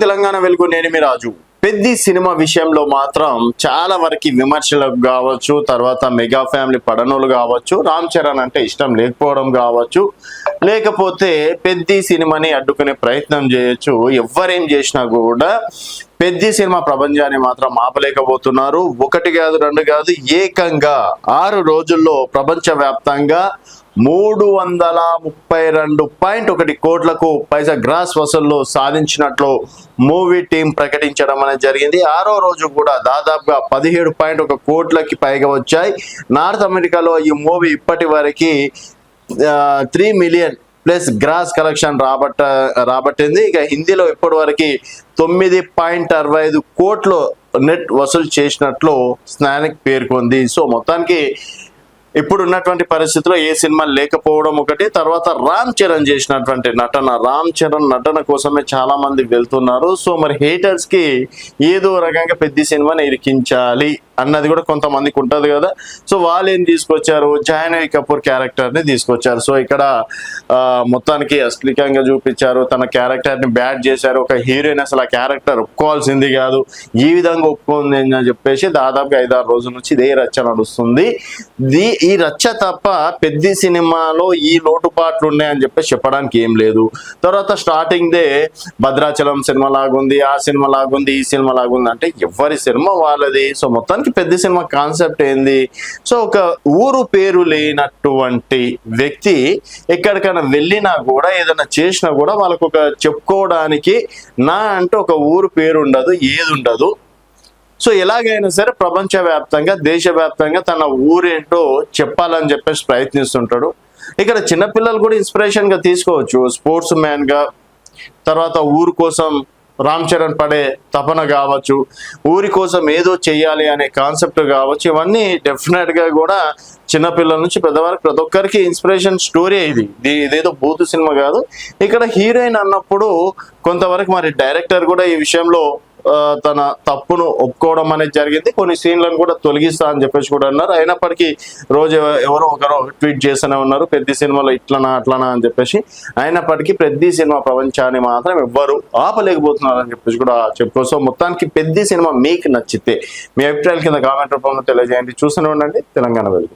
తెలంగాణ వెలుగు, నేను మీ రాజు. పెద్ది సినిమా విషయంలో మాత్రం చాలా వరకు విమర్శలకు కావచ్చు, తర్వాత మెగా ఫ్యామిలీ పడనోలు కావచ్చు, రామ్ చరణ్ అంటే ఇష్టం లేకపోవడం కావచ్చు, లేకపోతే పెద్ది సినిమాని అడ్డుకునే ప్రయత్నం చేయొచ్చు. ఎవరేం చేసినా కూడా పెద్ది సినిమా ప్రపంచాన్ని మాత్రం ఆపలేకపోతున్నారు. ఒకటి కాదు, రెండు కాదు, ఏకంగా 6 రోజుల్లో ప్రపంచవ్యాప్తంగా 332.1 కోట్లకు పైసా గ్రాస్ వసూళ్లు సాధించినట్లు మూవీ టీం ప్రకటించడం అనేది జరిగింది. 6వ రోజు కూడా దాదాపుగా 17.1 కోట్లకి పైగా వచ్చాయి. నార్త్ అమెరికాలో ఈ మూవీ ఇప్పటి వరకు 3 మిలియన్ ప్లస్ గ్రాస్ కలెక్షన్ రాబట్టింది. ఇక హిందీలో ఇప్పటి వరకు 9.65 కోట్లు నెట్ వసూలు చేసినట్లు స్నానిక్ పేర్కొంది. సో మొత్తానికి ఇప్పుడు ఉన్నటువంటి పరిస్థితిలో ఏ సినిమా లేకపోవడం ఒకటి, తర్వాత రామ్ చరణ్ చేసినటువంటి రామ్ చరణ్ నటన కోసమే చాలా మంది వెళ్తున్నారు. సో మరి హేటర్స్ కి ఏదో రకంగా పెద్ద సినిమాని ఇరికించాలి అన్నది కూడా కొంతమందికి ఉంటది కదా. సో వాళ్ళు ఏం తీసుకొచ్చారు, జాహ్నవి కపూర్ క్యారెక్టర్ ని తీసుకొచ్చారు. సో ఇక్కడ మొత్తానికి అశ్లీకంగా చూపించారు, తన క్యారెక్టర్ ని బ్యాడ్ చేశారు. ఒక హీరోయిన్ అసలు ఆ క్యారెక్టర్ ఒప్పుకోవాల్సింది కాదు, ఈ విధంగా ఒప్పుకుంది అని చెప్పేసి దాదాపుగా 5-6 రోజుల నుంచి ఇదే రచ్చ నడుస్తుంది. ఈ రచ్చ తప్ప పెద్ద సినిమాలో ఈ లోటుపాట్లు ఉన్నాయని చెప్పేసి చెప్పడానికి ఏం లేదు. తర్వాత స్టార్టింగ్ దే భద్రాచలం సినిమా లాగుంది, ఆ సినిమా లాగుంది, ఈ సినిమా లాగుంది అంటే ఎవరి సినిమా వాళ్ళది. సో మొత్తానికి పెద్ద సినిమా కాన్సెప్ట్ ఏంది, సో ఒక ఊరు పేరు లేనటువంటి వ్యక్తి ఎక్కడికైనా వెళ్ళినా కూడా ఏదైనా చేసినా కూడా వాళ్ళకు ఒక చెప్పుకోవడానికి నా అంటే ఒక ఊరు పేరు ఉండదు, ఏది ఉండదు. సో ఎలాగైనా సరే ప్రపంచవ్యాప్తంగా, దేశవ్యాప్తంగా తన ఊరేంటో చెప్పాలని చెప్పేసి ప్రయత్నిస్తుంటాడు. ఇక్కడ చిన్నపిల్లలు కూడా ఇన్స్పిరేషన్ గా తీసుకోవచ్చు. స్పోర్ట్స్ మ్యాన్ గా, తర్వాత ఊరు కోసం రామ్ చరణ్ పడే తపన కావచ్చు, ఊరి కోసం ఏదో చెయ్యాలి అనే కాన్సెప్ట్ కావచ్చు, ఇవన్నీ డెఫినెట్ గా కూడా చిన్నపిల్లల నుంచి పెద్దవారికి ప్రతి ఒక్కరికి ఇన్స్పిరేషన్ స్టోరీ. ఇదేదో బూతు సినిమా కాదు. ఇక్కడ హీరోయిన్ అన్నప్పుడు కొంతవరకు మరి డైరెక్టర్ కూడా ఈ విషయంలో తన తప్పును ఒప్పుకోవడం అనేది జరిగింది. కొన్ని సీన్లను కూడా తొలగిస్తా అని చెప్పేసి కూడా అన్నారు. అయినప్పటికీ రోజు ఎవరో ఒకరు ట్వీట్ చేస్తూనే ఉన్నారు, పెద్ద సినిమాలో ఇట్లనా అట్లనా అని చెప్పేసి. అయినప్పటికీ పెద్ద సినిమా ప్రపంచాన్ని మాత్రం ఎవ్వరు ఆపలేకపోతున్నారు అని చెప్పేసి కూడా చెప్పుకో. సో మొత్తానికి పెద్ద సినిమా మీకు నచ్చితే మీ అభిప్రాయాల కింద కామెంట్ రూపంలో తెలియజేయండి. చూస్తూనే ఉండండి తెలంగాణ వెలుగు.